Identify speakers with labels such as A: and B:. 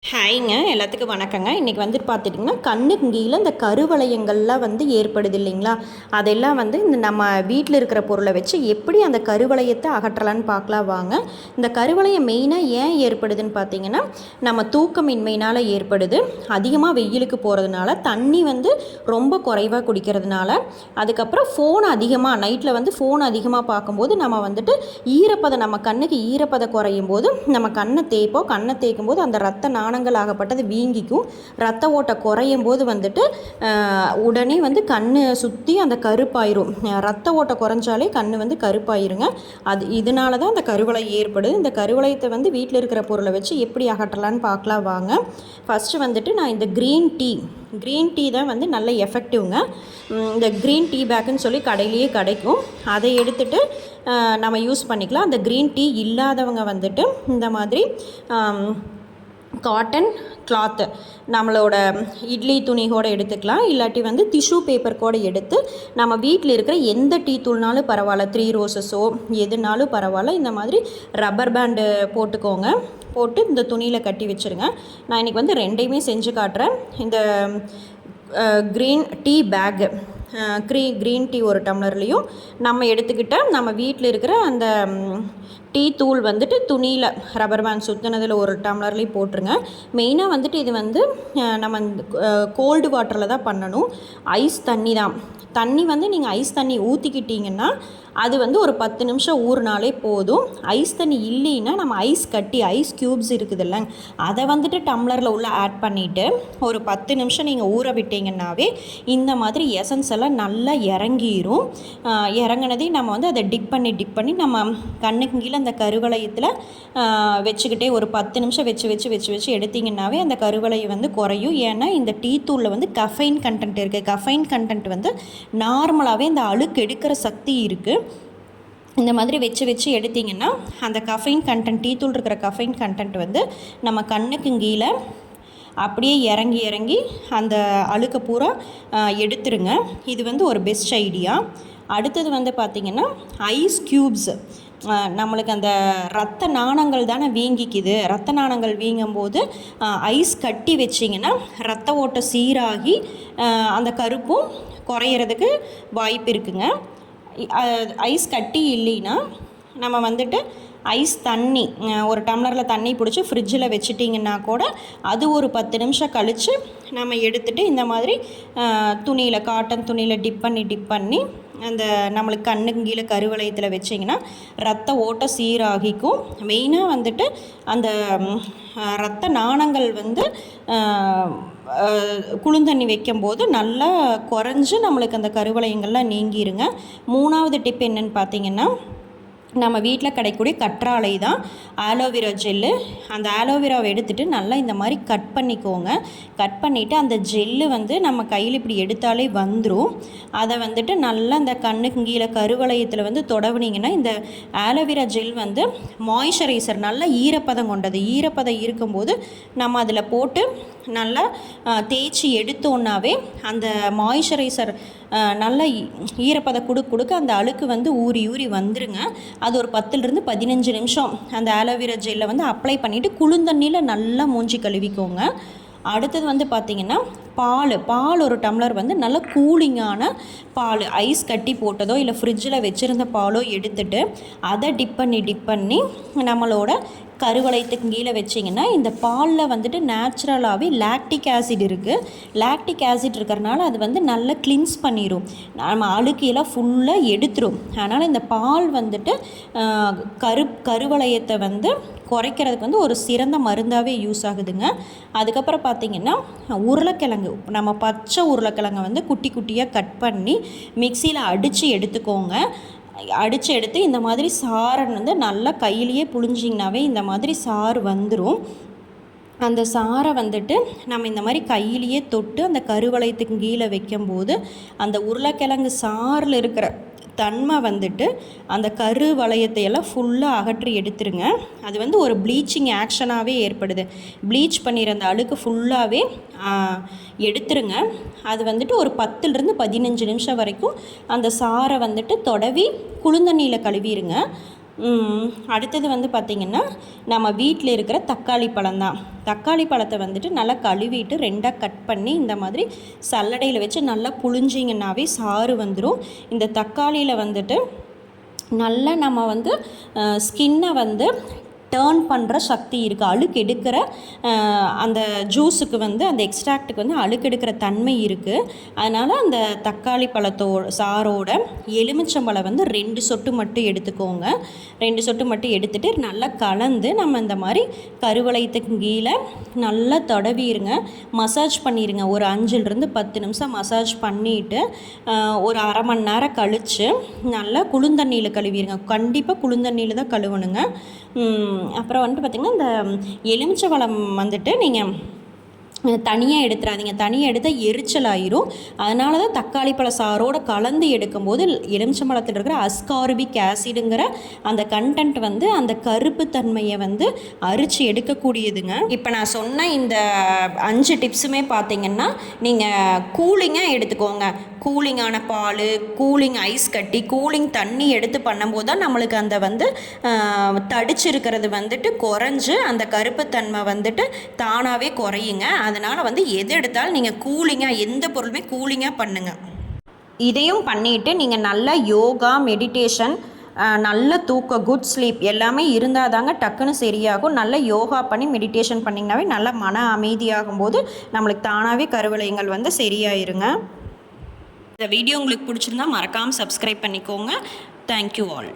A: ஹாய்ங்க, எல்லாத்துக்கும் வணக்கங்க. இன்றைக்கி வந்துட்டு பார்த்துட்டிங்கன்னா, கண்ணுக்கு கீழே இந்த கருவளையங்கள்லாம் வந்து ஏற்படுது இல்லைங்களா? அதெல்லாம் வந்து இந்த நம்ம வீட்டில் இருக்கிற பொருளை வச்சு எப்படி அந்த கருவளையத்தை அகற்றலான்னு பார்க்கலாம் வாங்க. இந்த கருவளையம் மெயினாக ஏன் ஏற்படுதுன்னு பார்த்தீங்கன்னா, நம்ம தூக்கமின்மையினால் ஏற்படுது. அதிகமாக வெயிலுக்கு போகிறதுனால, தண்ணி வந்து ரொம்ப குறைவாக குடிக்கிறதுனால, அதுக்கப்புறம் ஃபோன் அதிகமாக நைட்டில் வந்து ஃபோன் அதிகமாக பார்க்கும்போது நம்ம வந்துட்டு ஈரப்பதம் நம்ம கண்ணுக்கு ஈரப்பதம் குறையும் போது நம்ம கண்ணை தேய்ப்போம். கண்ணை தேய்க்கும் போது அந்த ரத்த நாணங்கள் ஆகப்பட்டது வீங்கிக்கும். ரத்த ஓட்டம் குறையும் போது வந்துட்டு உடனே வந்து கண் சுற்றி அந்த கருப்பாயிரும். ரத்த ஓட்டம் குறைஞ்சாலே கண் வந்து கருப்பாயிருங்க. இதனால தான் அந்த கருவளையம் ஏற்படுது. இந்த கருவளையத்தை வந்து வீட்டில் இருக்கிற பொருளை வச்சு எப்படி அகற்றலான்னு பார்க்கலாம் வாங்க. ஃபஸ்ட்டு வந்துட்டு நான் இந்த க்ரீன் டீ தான் வந்து நல்ல எஃபெக்டிவ்ங்க. இந்த க்ரீன் டீ பேக்குன்னு சொல்லி கடையிலேயே கிடைக்கும். அதை எடுத்துகிட்டு நம்ம யூஸ் பண்ணிக்கலாம். அந்த க்ரீன் டீ இல்லாதவங்க வந்துட்டு இந்த மாதிரி காட்டன் கிளாத்து நம்மளோட இட்லி துணி கூட எடுத்துக்கலாம். இல்லாட்டி வந்து டிஷ்யூ பேப்பர் கூட எடுத்து நம்ம வீட்டில் இருக்கிற எந்த டீ தூள்னாலும் பரவாயில்ல, 3 ரோசஸோ எதுனாலும் பரவாயில்ல, இந்த மாதிரி ரப்பர் பேண்டு போட்டுக்கோங்க. போட்டு இந்த துணியில் கட்டி வச்சுருங்க. நான் இன்றைக்கி வந்து ரெண்டையுமே செஞ்சு காட்டுறேன். இந்த green tea bag green tea ஒரு டம்ளர்லேயும் நம்ம எடுத்துக்கிட்ட நம்ம வீட்டில் இருக்கிற அந்த டீ தூள் வந்துட்டு துணியில் ரப்பர் பேண்ட் சுற்றினதில் ஒரு டம்ளர்லேயும் போட்டுருங்க. மெயினாக வந்துட்டு இது வந்து நம்ம கோல்டு வாட்டரில் தான் பண்ணணும். ஐஸ் தண்ணி வந்து நீங்கள் ஐஸ் தண்ணி ஊற்றிக்கிட்டிங்கன்னா அது வந்து ஒரு 10 நிமிஷம் ஊறினாலே போதும். ஐஸ் தண்ணி இல்லைன்னா நம்ம ஐஸ் க்யூப்ஸ் இருக்குதுல்ல, அதை வந்துட்டு டம்ளரில் உள்ள ஆட் பண்ணிவிட்டு ஒரு 10 நிமிஷம் நீங்கள் ஊற விட்டிங்கன்னாவே இந்த மாதிரி எசன்ஸ் எல்லாம் நல்லா இறங்கிரும். இறங்கினதையும் நம்ம வந்து அதை டிப் பண்ணி நம்ம கண்ணுக்கு கீழே அந்த கருவளையத்தில் வச்சுக்கிட்டே ஒரு 10 நிமிஷம் வச்சு எடுத்திங்கன்னாவே அந்த கருவளையம் வந்து குறையும். ஏன்னா இந்த டீ தூளில் வந்து கஃபைன் கண்டென்ட் இருக்குது. கஃபைன் கண்டென்ட் வந்து நார்மலாகவே இந்த அழுக்கு எடுக்கிற சக்தி இருக்குது. இந்த மாதிரி வச்சு எடுத்திங்கன்னா அந்த கஃபைன் கண்டென்ட், டீ தூள் இருக்கிற கஃபைன் கண்டென்ட் வந்து நம்ம கண்ணுக்கு கீழே அப்படியே இறங்கி அந்த அழுக்க பூரா எடுத்துருங்க. இது வந்து ஒரு பெஸ்ட் ஐடியா. அடுத்தது வந்து பார்த்திங்கன்னா ஐஸ் க்யூப்ஸ். நம்மளுக்கு அந்த ரத்த நாணங்கள் தானே வீங்கிக்குது. ரத்த நாணங்கள் வீங்கும்போது ஐஸ் கட்டி வச்சிங்கன்னா ரத்த ஓட்டம் சீராகி அந்த கருப்பும் குறையிறதுக்கு வாய்ப்பு இருக்குங்க. ஐஸ் கட்டி இல்லைன்னா நம்ம வந்துட்டு ஐஸ் தண்ணி ஒரு டம்ளரில் தண்ணி பிடிச்சி ஃப்ரிட்ஜில் வச்சிட்டிங்கன்னா கூட அது ஒரு 10 நிமிஷம் கழித்து நம்ம எடுத்துகிட்டு இந்த மாதிரி துணியில் காட்டன் துணியில் டிப் பண்ணி அந்த நம்மளுக்கு கண்ணுக்கு கீழே கருவளையத்தில் வச்சிங்கன்னா ரத்த ஓட்டம் சீராகிக்கும். மெயினாக வந்துட்டு அந்த ரத்த நாணங்கள் வந்து குளுந்தண்ணி வைக்கும்போது நல்லா குறைஞ்சி நம்மளுக்கு அந்த கருவளையங்கள்லாம் நீங்கிருங்க. 3வது டிப் என்னென்னு பார்த்திங்கன்னா, நம்ம வீட்டில் கிடைக்கக்கூடிய கற்றாழை தான் ஆலோவேரா ஜெல்லு. அந்த ஆலோவேராவை எடுத்துகிட்டு நல்லா இந்த மாதிரி கட் பண்ணிக்கோங்க. கட் பண்ணிவிட்டு அந்த ஜெல்லு வந்து நம்ம கையில் இப்படி எடுத்தாலே வந்துடும். அதை வந்துட்டு நல்லா இந்த கண்ணுக்கு கீழே கருவளையத்தில் வந்து தொடவுனிங்கன்னா இந்த ஆலோவேரா ஜெல் வந்து மாய்ஸ்சரைசர், நல்ல ஈரப்பதம் கொண்டது. ஈரப்பதம் இருக்கும்போது நம்ம அதில் போட்டு நல்லா தேய்ச்சி எடுத்தோன்னாவே அந்த மாய்ஸ்சரைசர் நல்லா ஈரப்பதம் கொடுக்க அந்த அழுக்கு வந்து ஊறி வந்துருங்க. அது ஒரு 10லிருந்து 15 நிமிஷம் அந்த ஆலோவேரா ஜெல்லை வந்து அப்ளை பண்ணிவிட்டு குளுந்தண்ணியில் நல்லா மூஞ்சி கழுவிக்கோங்க. அடுத்தது வந்து பார்த்திங்கன்னா பால் ஒரு டம்ளர் வந்து நல்ல கூலிங்கான பால், ஐஸ் கட்டி போட்டதோ இல்லை ஃப்ரிட்ஜில் வச்சுருந்த பாலோ எடுத்துகிட்டு அதை டிப் பண்ணி நம்மளோட கருவளையத்துக்கு கீழே வச்சிங்கன்னா இந்த பாலில் வந்துட்டு நேச்சுரலாகவே லாக்டிக் ஆசிட் இருக்குது. லாக்டிக் ஆசிட் இருக்கிறனால அது வந்து நல்லா கிளின்ஸ் பண்ணிடும், நம்ம அழுக்கையெல்லாம் ஃபுல்லாக எடுத்துரும். அதனால் இந்த பால் வந்துட்டு கருவளையத்தை வந்து குறைக்கிறதுக்கு வந்து ஒரு சிறந்த மருந்தாகவே யூஸ் ஆகுதுங்க. அதுக்கப்புறம் பார்த்திங்கன்னா உருளைக்கிழங்கு, நம்ம பச்சை உருளைக்கிழங்கை வந்து குட்டி குட்டியாக கட் பண்ணி மிக்சியில் அடித்து எடுத்துக்கோங்க. எடுத்து இந்த மாதிரி சாறை வந்து நல்லா கையிலேயே புழிஞ்சிங்கனாவே இந்த மாதிரி சாறு வந்துடும். அந்த சாறை வந்துட்டு நம்ம இந்த மாதிரி கையிலேயே தொட்டு அந்த கருவளையத்துக்கு கீழே வைக்கும்போது அந்த உருளைக்கிழங்கு சாறில் இருக்கிற தன்மை வந்துட்டு அந்த கருவளையத்தையெல்லாம் ஃபுல்லாக அகற்றி எடுத்துருங்க. அது வந்து ஒரு ப்ளீச்சிங் ஆக்ஷனாகவே ஏற்படுது. ப்ளீச் பண்ணிடுற அந்த அழுக்கு ஃபுல்லாகவே எடுத்துருங்க. அது வந்துட்டு ஒரு 10லிருந்து 15 நிமிஷம் வரைக்கும் அந்த சாறை வந்துட்டு தொடவி குளுந்தண்ணியில் கழுவிடுங்க. அடுத்தது வந்து பார்த்திங்கன்னா நம்ம வீட்டில் இருக்கிற தக்காளி பழம் தான். தக்காளி பழத்தை வந்துட்டு நல்லா கழுவிட்டு 2ஆக கட் பண்ணி இந்த மாதிரி சல்லடையில் வச்சு நல்லா புழிஞ்சிங்கன்னாவே சாறு வந்துடும். இந்த தக்காளியில் வந்துட்டு நல்லா நம்ம வந்து ஸ்கின்னை வந்து டேர்ன் பண்ணுற சக்தி இருக்குது. அழுக்கெடுக்கிற அந்த ஜூஸுக்கு வந்து அந்த எக்ஸ்ட்ராக்ட்டுக்கு வந்து அழுக்கெடுக்கிற தன்மை இருக்குது. அதனால் அந்த தக்காளி சாரோட எலுமிச்சம்பழம் வந்து 2 சொட்டு மட்டும் எடுத்துக்கோங்க. 2 சொட்டு மட்டும் எடுத்துகிட்டு நல்லா கலந்து நம்ம இந்த மாதிரி கருவளையத்துக்கு கீழே நல்லா தடவிடுங்க, மசாஜ் பண்ணிடுங்க. ஒரு 5லிருந்து 10 நிமிஷம் மசாஜ் பண்ணிவிட்டு ஒரு அரை மணி நேரம் கழித்து நல்லா குளுந்தண்ணியில் கழுவிடுங்க. கண்டிப்பாக குளுந்தண்ணியில் தான் கழுவணுங்க. அப்புறம் வந்துட்டு பார்த்திங்கன்னா இந்த எலுமிச்சம்பழம் வந்துட்டு நீங்கள் தனியாக எடுத்துடாதீங்க. தனியாக எடுத்தால் எரிச்சல் ஆயிரும். அதனால தான் தக்காளி பழ சாரோடு கலந்து எடுக்கும்போது எலுமிச்சம்பழத்தில் இருக்கிற அஸ்கார்பிக் ஆசிடுங்கிற அந்த கண்டென்ட் வந்து அந்த கருப்பு தன்மையை வந்து அரிச்சு எடுக்கக்கூடியதுங்க. இப்போ நான் சொன்ன இந்த 5 டிப்ஸுமே பார்த்திங்கன்னா நீங்கள் கூலிங்காக எடுத்துக்கோங்க. கூலிங்கான பால், கூலிங் ஐஸ் கட்டி, கூலிங் தண்ணி எடுத்து பண்ணும்போது தான் நம்மளுக்கு அந்த வந்து தடிச்சிருக்கிறது வந்துட்டு குறைஞ்சு அந்த கருப்புத்தன்மை வந்துட்டு தானாகவே குறையுங்க. அதனால் வந்து எது எடுத்தாலும் நீங்கள் கூலிங்காக, எந்த பொருளுமே கூலிங்காக பண்ணுங்கள். இதையும் பண்ணிவிட்டு நீங்கள் நல்லா யோகா, மெடிடேஷன், நல்ல தூக்கம், குட் ஸ்லீப் எல்லாமே இருந்தால் தாங்க டக்குன்னு சரியாகும். நல்ல யோகா பண்ணி மெடிடேஷன் பண்ணிங்கனாவே நல்ல மன அமைதியாகும் போது நம்மளுக்கு தானாகவே கருவளையங்கள் வந்து சரியாயிருங்க. இந்த வீடியோ உங்களுக்கு பிடிச்சிருந்தா மறக்காமல் சப்ஸ்கிரைப் பண்ணிக்கோங்க. Thank you all.